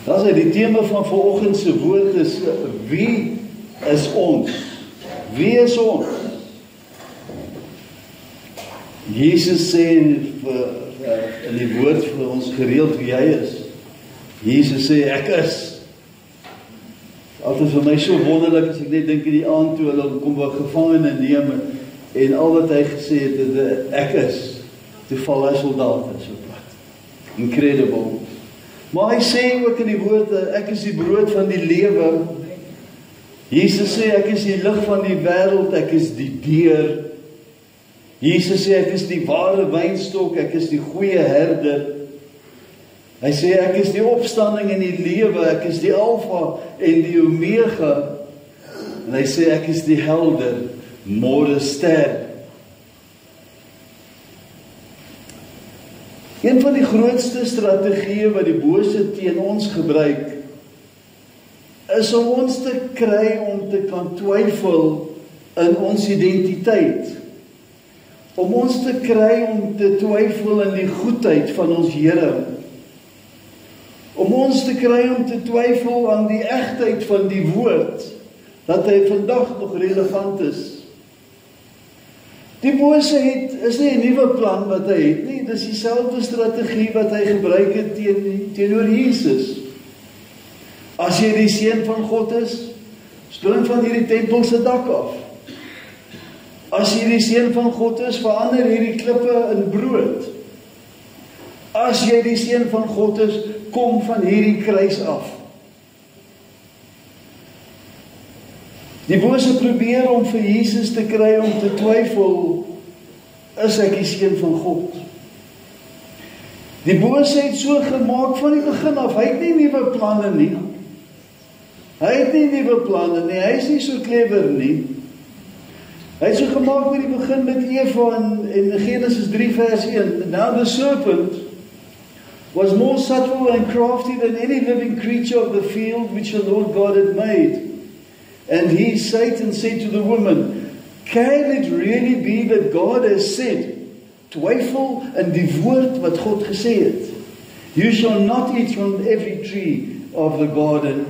Dat is die tema van vanoggend se woord is, wie is ons? Wie is ons? Jesus sê in die woord vir ons gereeld wie hy is. Jesus sê, ek is. Altyd vir my so wonderlik, as ek net dink in die aand toe, hulle kom wat gevangene neem, en al wat hy gesê het, ek is. Toe val hy soldaat so plat. Incredible. Maar hy sê ook in die woord, ek is die brood van die lewe. Jesus sê, ek is die lig van die wêreld, ek is die deur. Jesus sê, ek is die ware wynstok, ek is die goeie herder. Hy sê, ek is die opstanding en die lewe, ek is die alfa en die omega. En hy sê, ek is die helder, môre ster. Een van die grootste strategieë wat die bose teen ons gebruik, is om ons te kry om te kan twyfel in ons identiteit. Om ons te kry om te twyfel in die goedheid van ons Here. Om ons te kry om te twyfel aan die egtheid van die woord, dat hy vandag nog relevant is. Die bose is nie 'n nuwe plan wat hy het nie, dis dieselfde strategie wat hy gebruik het teenoor Jesus. As jy die seun van God is, spring van hierdie tempel se dak af. As jy die seun van God is, verander hierdie klippe in brood. As jy die seun van God is, kom van hierdie kruis af. Die bose probeer om vir Jesus te kry om te twyfel, is ek die seun van God? Die bose het so gemaak van die begin af, hy het nie nuwe planne nie. Hy het nie nuwe planne nie, hy is nie so clever nie. Hy het so gemaak met die begin met Eva in Genesis 3 vers 1. Now the serpent was more subtle and crafty than any living creature of the field which the Lord God had made. And he, Satan, said to the woman, can it really be that God has said, twyfel in die woord wat God gesê het, you shall not eat from every tree of the garden.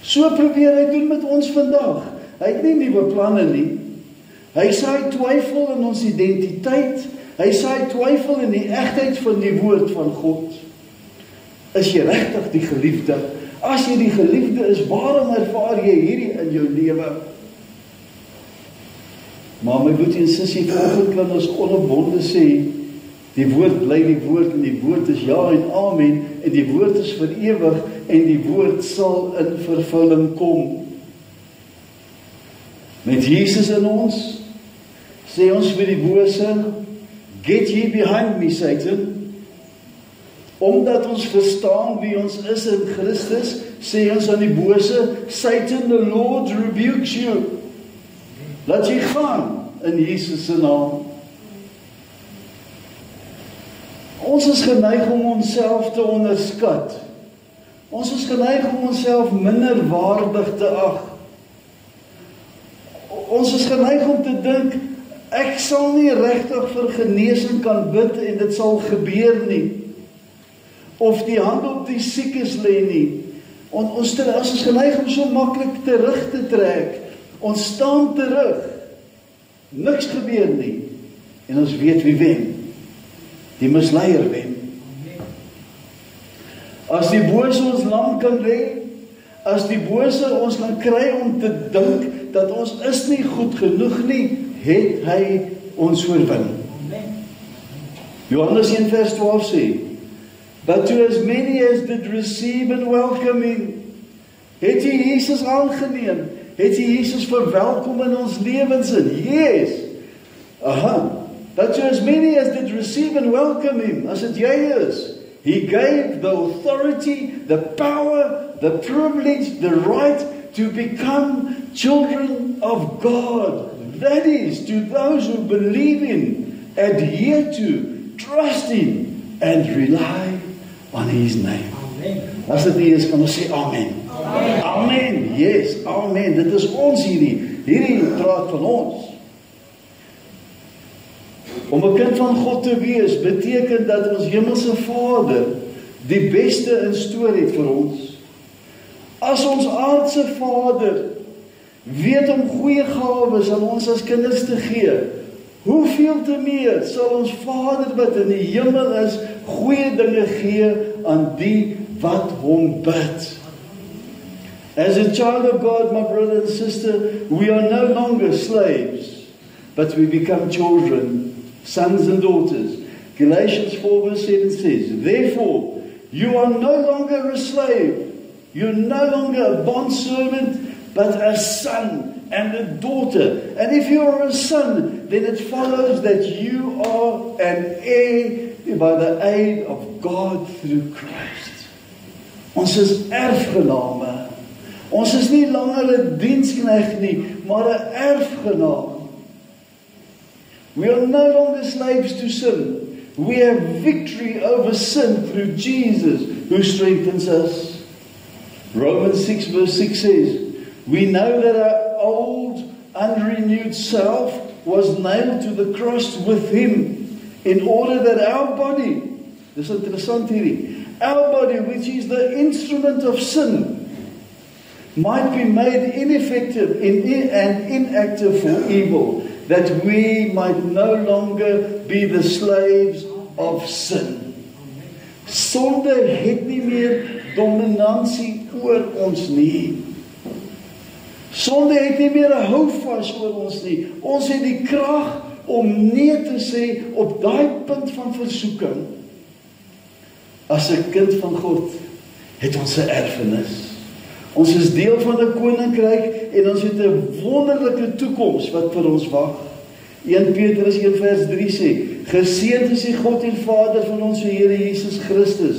So probeer hy doen met ons vandag. Hy het nie nuwe planne nie. Hy saai twyfel in ons identiteit. Hy saai twyfel in die egtheid van die woord van God. Is jy regtig die geliefde? As jy die geliefde is, waarom ervaar jy hierdie in jou lewe? Maar my boetie en sussie, vanoggend kan ons onopbonde sê, die woord bly die woord, en die woord is ja en amen, en die woord is vir ewig, en die woord sal in vervulling kom. Met Jesus in ons, sê ons vir die bose, get ye behind me, Satan. Omdat ons verstaan wie ons is in Christus, sê ons aan die bose, Satan, the Lord rebukes you. Laat jy gaan in Jesus se naam. Ons is geneig om onsself te onderskat. Ons is geneig om onsself minder waardig te ag. Ons is geneig om te dink, ek sal nie regtig vir genesing kan bid en dit sal gebeur nie. Of die hand op die siekes lê nie. Ons is geneig om so maklik terug te trek. Ons staan terug. Niks gebeur nie. En ons weet wie wen. Die misleier wen. As die bose ons lang kan lê, as die bose ons kan kry om te dink dat ons is nie goed genoeg nie, het hy ons oorwin. Johannes 1 vers 12 sê, but to as many as did receive and welcome him, het jy Jesus aangeneem, het jy Jesus verwelkom in ons lewens in, yes, but to as many as did receive and welcome him, as het jy is, he gave the authority, the power, the privilege, the right to become children of God. That is, to those who believe in, adhere to, trust in, and rely on his name. Amen. As dit nie is, kan ons sê amen. Amen. Amen. Yes, amen. Dit is ons hierdie praat van ons. Om 'n kind van God te wees, beteken dat ons hemelse Vader die beste in store het vir ons. As ons aardse Vader weet om goeie gawes aan ons as kinders te gee, hoeveel te meer sal ons Vader wat in die hemel is, goeie dinge gee aan die wat hom bid. As a child of God, my brother and sister, we are no longer slaves, but we become children, sons and daughters. Galatians 4 verse 7 says, therefore, you are no longer a slave, you're no longer a bondservant, but a son and a daughter. And if you are a son, then it follows that you are an heir by the aid of God through Christ. Ons is erfgename. Ons is nie langer 'n diensknegt nie, maar 'n erfgenaam. We are no longer slaves to sin. We have victory over sin through Jesus, who strengthens us. Romans 6 verse 6 says, we know that our old, unrenewed self was nailed to the cross with him, in order that our body, dis interessant hierdie, our body, which is the instrument of sin, might be made ineffective and inactive for evil, that we might no longer be the slaves of sin. Sonde het nie meer dominansie oor ons nie. Sonde het nie meer 'n houvas oor ons nie. Ons het die krag om nee te sê op daai punt van versoeking. As 'n kind van God het ons 'n erfenis. Ons is deel van 'n koninkryk en ons het 'n wonderlike toekoms wat vir ons wag. 1 Petrus 1 vers 3 sê, geseënd is die God en Vader van ons Here Jesus Christus,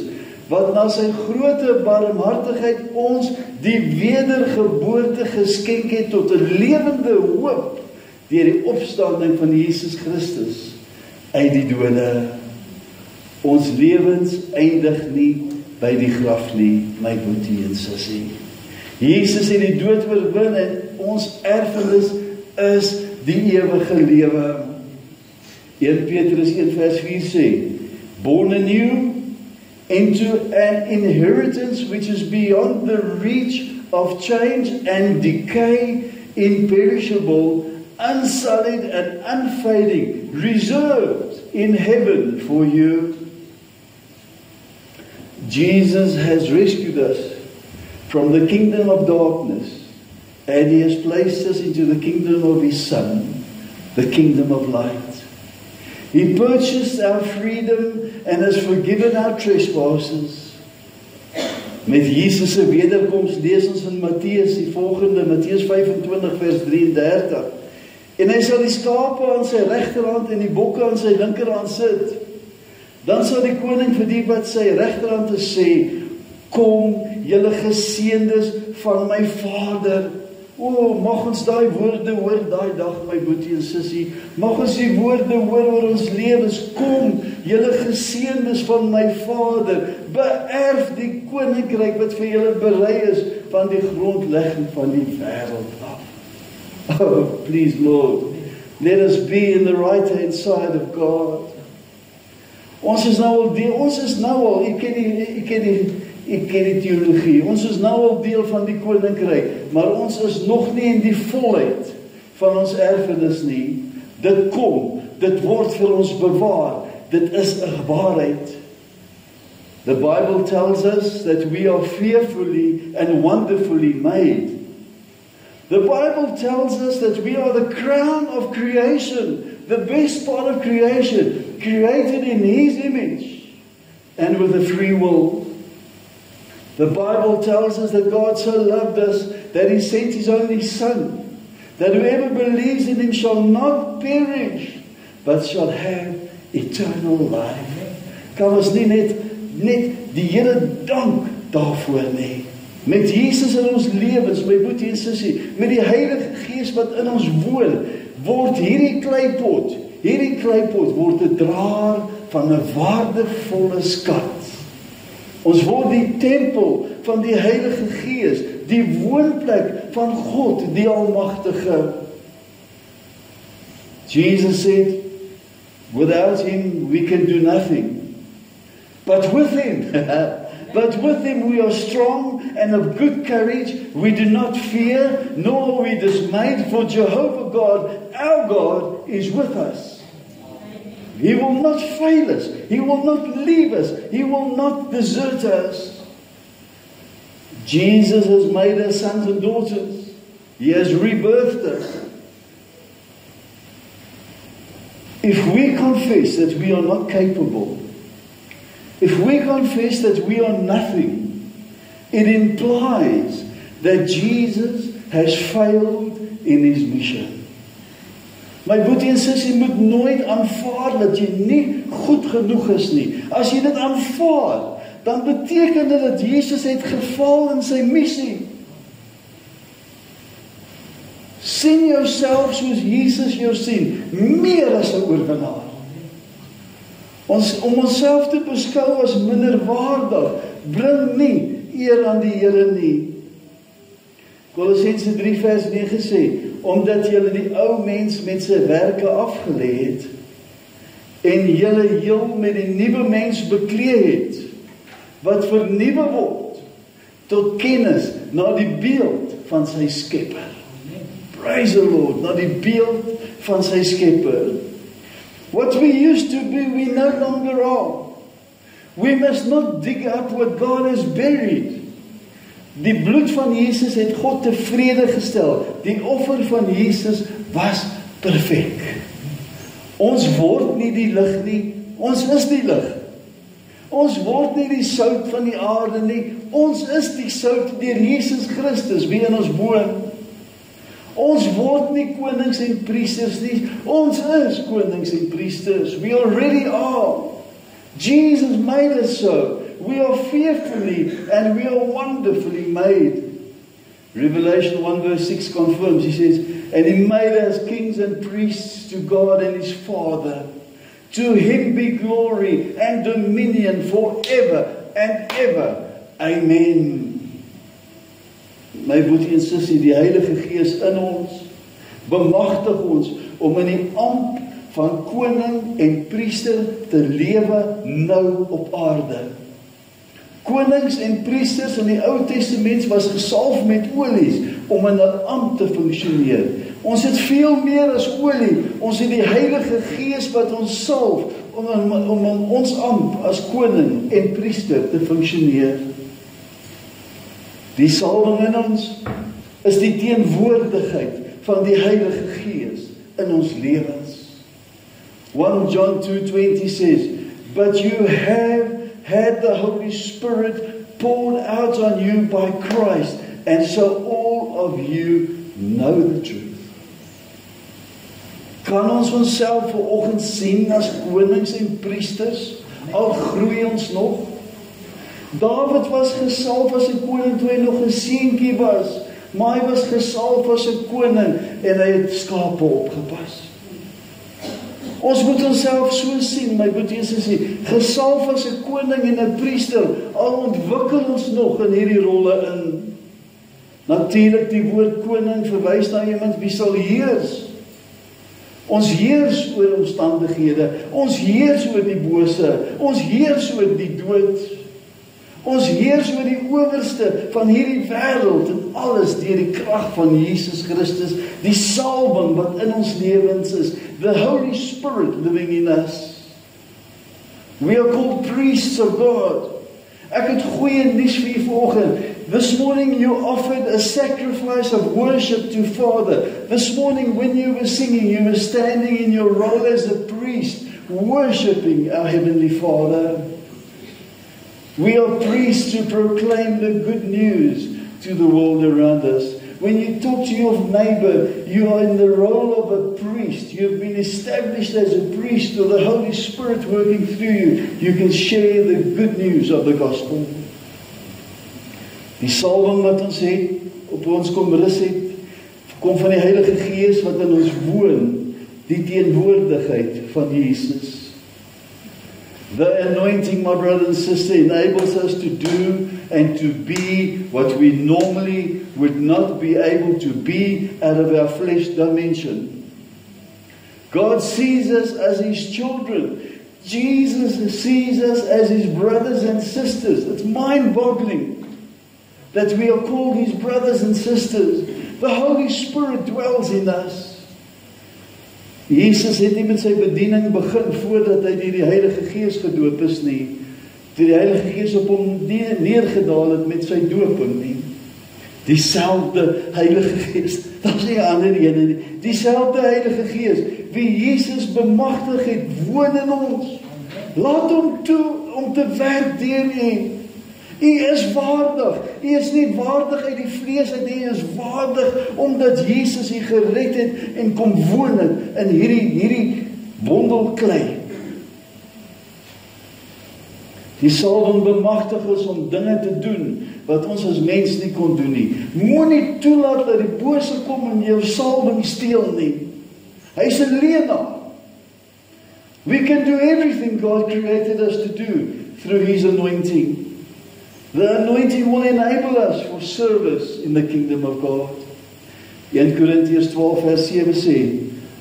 wat na sy groote barmhartigheid ons die wedergeboorte geskenk het tot 'n lewende hoop deur die opstanding van Jesus Christus uit die dode. Ons lewens eindig nie by die graf nie, my boetie en sussie. Jesus het die dood oorwin en ons erfenis is die ewige lewe. 1 Petrus 1 vers 4 sê, born anew into an inheritance which is beyond the reach of change and decay, imperishable, unsullied and unfading, reserved in heaven for you. Jesus has rescued us from the kingdom of darkness, and He has placed us into the kingdom of His Son, the kingdom of light. He purchased our freedom and has forgiven our trespasses. Met Jesus se wederkoms lees ons in Matteus die volgende, Matteus 25 vers 33. En hy sal die skape aan sy regterhand en die bokke aan sy linkerhand sit. Dan sal die koning vir die wat sy regterhand is sê, kom, julle geseëndes van my Vader. O, mag ons daai woorde hoor daai dag, my boetie en sussie. Mag ons die woorde hoor oor ons lewens. Kom, julle geseëndes van my Vader, beerf die koninkryk wat vir julle berei is van die grondlegging van die wêreld af. Oh, please Lord, let us be in the right hand side of God. Ons is nou al, ek ken die teologie, ons is nou al deel van die koninkryk, maar ons is nog nie in die volheid van ons erfenis nie. Dit kom, dit word vir ons bewaar, dit is 'n waarheid. The Bible tells us that we are fearfully and wonderfully made. The Bible tells us that we are the crown of creation, the best part of creation, created in His image and with a free will. The Bible tells us that God so loved us that He sent His only Son, that whoever believes in Him shall not perish, but shall have eternal life. Kan ons nie net die Here dank daarvoor nie. Met Jesus in ons lewens, my boetie en sussie, met die Heilige Gees wat in ons woon, word hierdie kleipot word 'n draer van 'n waardevolle skat. Ons word die tempel van die Heilige Gees, die woonplek van God, die Almagtige. Jesus said, Without Him, we can do nothing. But with Him, we are strong and of good courage. We do not fear, nor are we dismayed, for Jehovah God, our God, is with us. He will not fail us. He will not leave us. He will not desert us. Jesus has made us sons and daughters. He has rebirthed us. If we confess that we are not capable, if we confess that we are nothing, it implies that Jesus has failed in His mission. My boetie en sussie, moet nooit aanvaar dat jy nie goed genoeg is nie. As jy dit aanvaar, dan beteken dit dat Jesus het gefaal in sy missie. Sien jouself soos Jesus jou sien, meer as 'n oorwinnaar. Om onsself te beskou as minderwaardig, bring nie eer aan die Here nie. Kolossense 3 vers 9 sê, omdat julle die ou mens met sy werke afgelê het, en julle heel met die nuwe mens beklee het, wat vernuwe word, tot kennis na die beeld van sy Skepper. Praise the Lord, na die beeld van sy Skepper. What we used to be, we no longer are. We must not dig up what God has buried. Die bloed van Jesus het God tevrede gestel. Die offer van Jesus was perfek. Ons word nie die lig nie, ons is die lig. Ons word nie die sout van die aarde nie, ons is die sout deur Jesus Christus, wie in ons woon. Ons word nie konings en priesters nie, ons is konings en priesters. We already are. Jesus made us so. We are fearfully and we are wonderfully made. Revelation 1 verse 6 confirms, He says, and He made us kings and priests to God and His Father. To Him be glory and dominion forever and ever. Amen. My boetie en sussie, die Heilige Gees in ons, bemagtig ons om in die ambt van koning en priester te lewe nou op aarde. Konings en priesters in die Ou Testament was gesalf met olies om in 'n ampt te funksioneer. Ons het veel meer as olie. Ons het die Heilige Gees wat ons salf om in ons ampt as koning en priester te funksioneer. Die salwing in ons is die teenwoordigheid van die Heilige Gees in ons lewens. 1 John 2:20 says, but you have had the Holy Spirit poured out on you by Christ, and so all of you know the truth. Kan ons onsself vanoggend sien as konings en priesters, al groei ons nog? David was gesalf as 'n koning toe hy nog 'n seentjie was, maar hy was gesalf as 'n koning en hy het skape opgepas. Ons moet onsself so sien, my boetie en sussie, gesalf as 'n koning en 'n priester, al ontwikkel ons nog in hierdie rolle in. Natuurlik, die woord koning verwys na iemand wie sal heers. Ons heers oor omstandighede, ons heers oor die bose, ons heers oor die dood. Ons heers oor die owerste van hierdie wêreld en alles deur die krag van Jesus Christus, die salwing wat in ons lewens is, the Holy Spirit living in us. We are called priests of God. Ek het goeie nuus vir u vanoggend. This morning you offered a sacrifice of worship to Father. This morning when you were singing, you were standing in your role as a priest, worshiping our Heavenly Father. We are priests to proclaim the good news to the world around us. When you talk to your neighbor, you are in the role of a priest. You have been established as a priest with the Holy Spirit working through you. You can share the good news of the gospel. Die salwing wat ons het, op ons kom rus het, kom van die Heilige Gees wat in ons woon, die teenwoordigheid van Jesus. The anointing, my brother and sister, enables us to do and to be what we normally would not be able to be out of our flesh dimension. God sees us as His children. Jesus sees us as His brothers and sisters. It's mind-boggling that we are called His brothers and sisters. The Holy Spirit dwells in us. Jesus het nie met sy bediening begin voordat hy deur die Heilige Gees gedoop is nie. Toe die Heilige Gees op hom neergedaal het met sy dooping nie. Dieselfde Heilige Gees, dat is nie 'n ander ene nie. Dieselfde Heilige Gees, wie Jesus bemagtig het, woon in ons. Laat hom toe om te werk deur u. U is waardig. U is nie waardig uit die vlees uit nie, u is waardig omdat Jesus u gered het en kom woon het in hierdie wondel klei. Die salwing bemagtig ons om dinge te doen wat ons as mens nie kon doen nie. Moenie toelaat dat die bose kom en jou salwing steel nie. Hy's 'n leienaar. We can do everything God created us to do through His anointing. The anointing will enable us for service in the kingdom of God. 1 Korintiërs 12 vers 7 sê,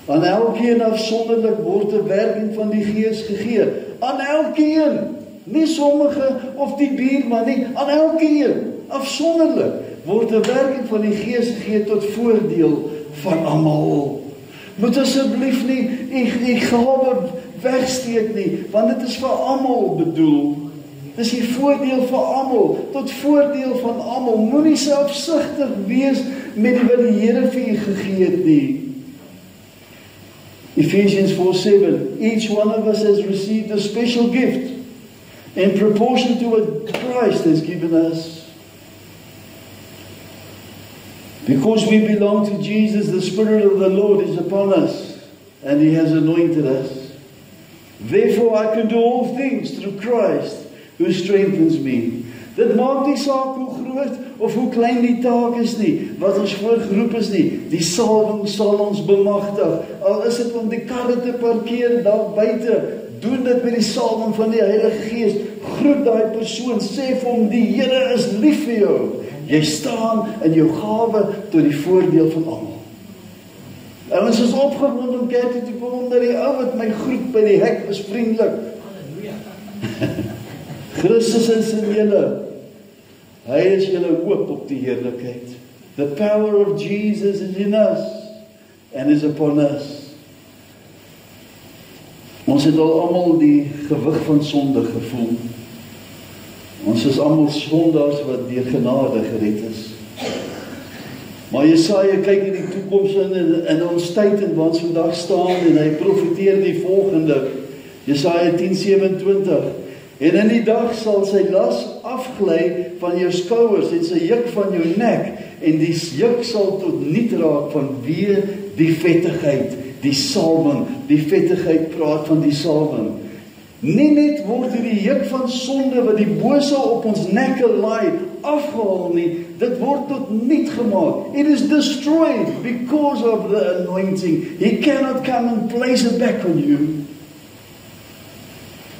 aan elkeen afsonderlik word 'n werking van die Gees gegee. Aan elkeen, nie sommige of die buurman nie, aan elkeen afsonderlik word 'n werking van die Gees gegee tot voordeel van almal. Moet asseblief nie die gawe wegsteek nie, want dit is vir almal bedoel. Dis die voordeel vir almal, tot voordeel van almal. Moenie selfsugtig wees met wat die Here vir u gegee het nie. Ephesians 4:7, each one of us has received a special gift in proportion to what Christ has given us. Because we belong to Jesus, the Spirit of the Lord is upon us, and He has anointed us. Therefore I can do all things through Christ, who strengthens me. Dit maak nie saak hoe groot of hoe klein die taak is nie, wat ons voorgeroep is nie. Die salwing sal ons bemagtig. Al is dit om die karre te parkeer daar buite, doen dit met die salwing van die Heilige Gees. Groet daai persoon, sê vir hom, die Here is lief vir jou. Jy staan in jou gawe tot die voordeel van almal. Ons is opgewonde om kerk toe te kom, omdat die ou wat my groet by die hek is vriendelik. Christus is in julle. Hy is julle hoop op die heerlikheid. The power of Jesus is in us and is upon us. Ons het al almal die gewig van sonde gevoel. Ons is almal sondaars wat deur genade gered is. Maar Jesaja kyk in die toekoms in ons tyd en waar ons vandag staan en hy profeteer die volgende. Jesaja 10:27. En in die dag sal sy las afgly van jou skouers en sy juk van jou nek, en die juk sal tot niet raak vanweë die vettigheid, die salwing. Die vettigheid praat van die salwing. Nie net word die juk van sonde wat die bose op ons nekke laai afgehaal nie, dit word tot niet gemaak. It is destroyed because of the anointing. He cannot come and place it back on you.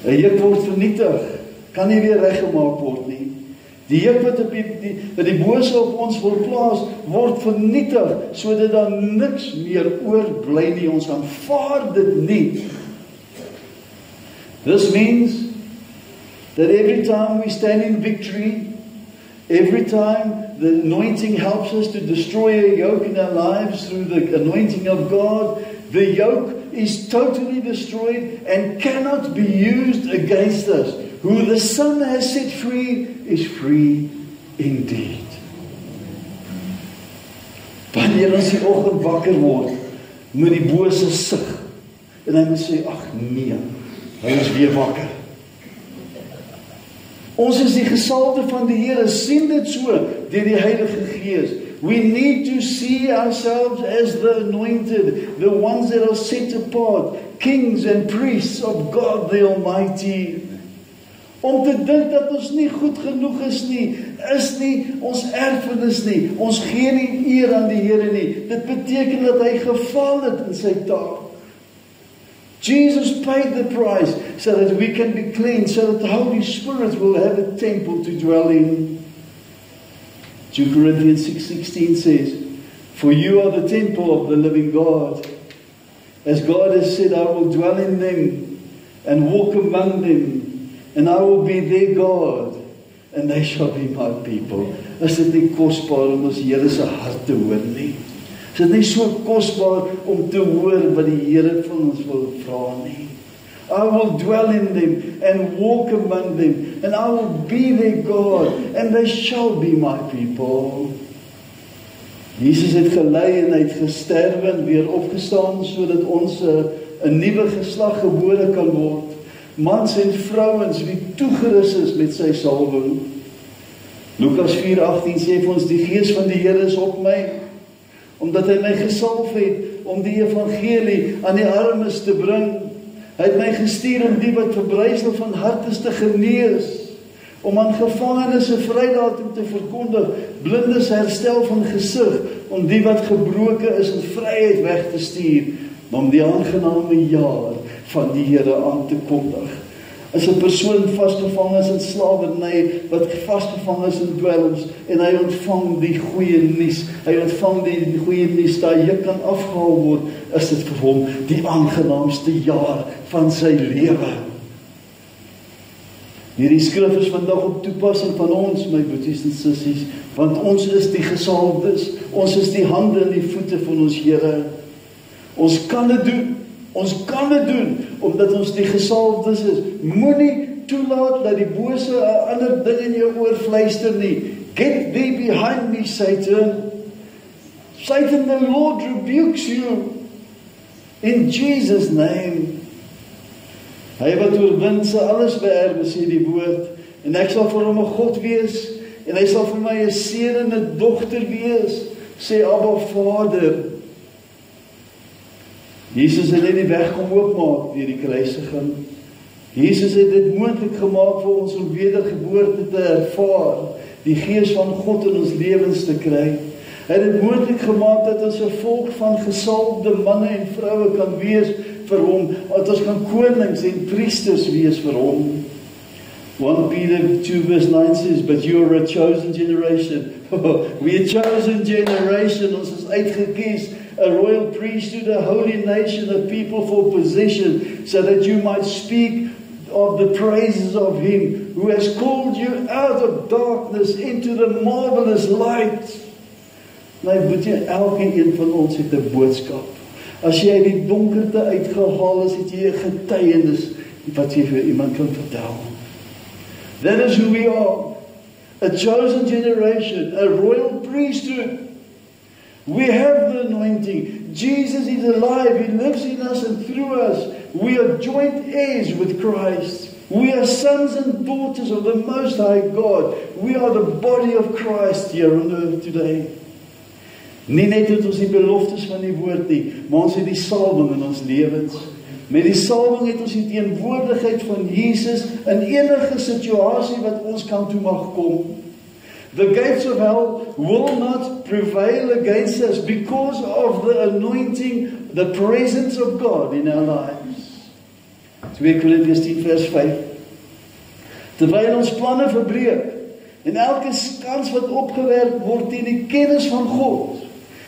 'n juk word vernietig, kan nie weer reggemaak word nie. Die juk wat die bose op ons wil plaas, word vernietig, sodat daar niks meer oorbly nie. Ons aanvaar dit nie. This means that every time we stand in victory, every time the anointing helps us to destroy a yoke in our lives through the anointing of God, the yoke is totally destroyed and cannot be used against us. Who the Son has set free is free indeed. Wanneer ons die oggend wakker word, moet die bose sug en hy moet sê, ag nee, hy is weer wakker. Ons is die gesalfde van die Here, sien dit so deur die Heilige Gees. We need to see ourselves as the anointed, the ones that are set apart, kings and priests of God the Almighty. Om te dink dat ons nie goed genoeg is nie ons erfenis nie, ons gee nie eer aan die Here nie. Dit beteken dat hy gefaal het in sy taak. Jesus paid the price so that we can be clean, so that the Holy Spirit will have a temple to dwell in. 2 Corinthians 6:16 says, for you are the temple of the living God, As God has said, I will dwell in them and walk among them, and I will be their God, and they shall be my people. Is dit nie kosbaar om ons Here se hart te hoor nie? Is dit nie so kosbaar om te hoor wat die Here van ons wil vra nie? I will dwell in them and walk among them, and I will be their God, and they shall be my people. Jesus het gelei en hy het gesterwe en weer opgestaan, sodat ons 'n nuwe geslag gebore kan word. Mans en vrouens wie toegerus is met sy salwing. Lukas 4:18 sê vir ons, die Gees van die Here is op my, omdat hy my gesalf het om die evangelie aan die armes te bring. Hy het my gestuur om die wat verbrysel van hart is te genees, om aan gevangenes 'n vrydatum te verkondig, blindes herstel van gesig, om die wat gebroken is in vryheid weg te stuur, om die aangename jaar van die Here aan te kondig. As 'n persoon vasgevang is in slawerny, wat vasgevang is in dwelms, en hy ontvang die goeie nuus, hy ontvang die goeie nuus dat hy kan afgehaal word, is dit vir hom die aangenaamste jaar van sy lewe. Hierdie skrif is vandag op toepassing van ons, my boeties en sissies, want ons is die gesalfdes, ons is die hande en die voete van ons Here. Ons kan dit doen, omdat ons die gesalfdes is. Moenie toelaat dat die bose 'n ander ding in jou oor fluister nie. Get thee behind me, Satan. Satan, the Lord rebukes you. In Jesus' name. Hy wat oorwin sal alles beerwe, sê die woord, en ek sal vir hom 'n God wees, en hy sal vir my 'n seun en 'n dogter wees, sê Abba Vader. Jesus het die weg kom oopmaak deur die kruisiging. Jesus het dit moontlik gemaak vir ons om wedergeboorte te ervaar, die Gees van God in ons lewens te kry. Hy het dit moontlik gemaak dat ons 'n volk van gesalfde manne en vroue kan wees vir hom, dat ons kan konings en priesters wees vir hom. 1 Peter 2 verse 9 says, but you are a chosen generation. We are a chosen generation, ons is uitgekies, a royal priesthood, a holy nation, a people for possession, so that you might speak of the praises of him who has called you out of darkness into the marvelous light. Nou moet jy, elkeen van ons het 'n boodskap. As jy uit die donkerte uitgehaal is, het jy 'n getuienis wat jy vir iemand kan vertel. That is who we are. A chosen generation, a royal priesthood. We have the anointing. Jesus is alive. He lives in us and through us. We are joint heirs with Christ. We are sons and daughters of the Most High God. We are the body of Christ here on earth today. Nie net het ons die beloftes van die woord nie, maar ons het die salwing in ons lewens. Met die salwing het ons die teenwoordigheid van Jesus in enige situasie wat ons kan toe mag kom. The gates of hell will not prevail against us because of the anointing, the presence of God in our lives. 2 Korintiërs 10 vers 5. Terwyl ons planne verbreek en elke kans wat opgewerp word teen die kennis van God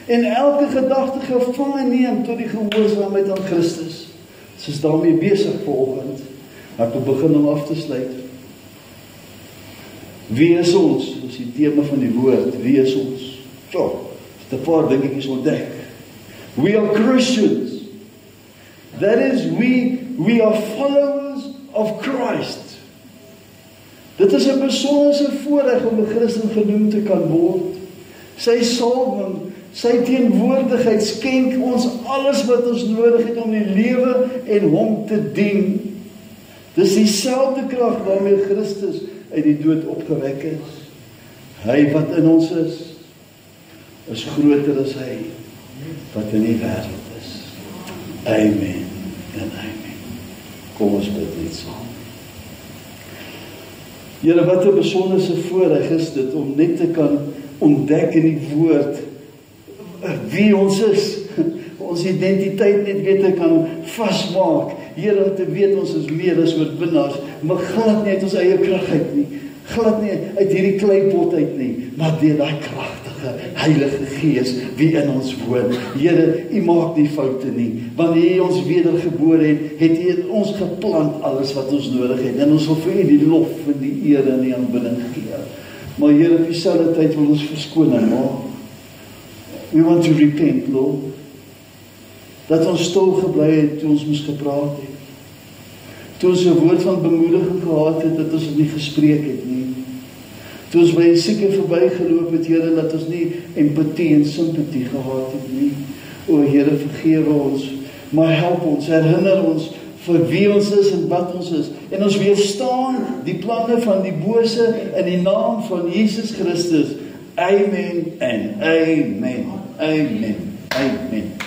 en elke gedagte gevange neem tot die gehoorsaamheid aan Christus. Ons is daarmee besig vanoggend. Ek wil begin om af te sluit. Wie is ons? Dis die tema van die woord. Wie is ons? So, dit 'n paar dingetjies ontdek. We are Christians. That is, we are followers of Christ. Dit is 'n besondere voorreg om 'n Christen genoem te kan word. Sy salwing, sy teenwoordigheid skenk ons alles wat ons nodig het om die lewe en hom te dien. Dis dieselfde krag waarmee Christus uit die dood opgewek is. Hy wat in ons is groter as hy wat in die wêreld is. Amen en amen. Kom ons bid net saam. Here, wat 'n besondere voorreg is dit om net te kan ontdek in die woord wie ons is, ons identiteit net weer te kan vasmaak. Here, om te weet ons is meer as oorwinnaars, maar glad nie uit ons eie krag uit nie, glad nie uit hierdie kleipot uit nie, maar deur daai kragtige Heilige Gees wie in ons woon. Here, U maak nie foute nie. Wanneer U ons wedergebore het U ons geplant alles wat ons nodig het. En ons wil vir U die lof en die eer en die aanbidding gee. Maar Here, op dieselfde tyd wil ons verskoning maak. We want to repent, Lord. Dat ons stil gebly het toe ons moes gepraat het. Toe ons 'n woord van bemoediging gehad het, dat ons het nie gespreek het nie. Toe ons by 'n sieke verbygeloop het, Here, dat ons nie empatie en simpatie gehad het nie. O Here, vergewe ons, maar help ons, herinner ons vir wie ons is en wat ons is. En ons weerstaan die planne van die bose in die naam van Jesus Christus. Amen en amen. Amen. Amen.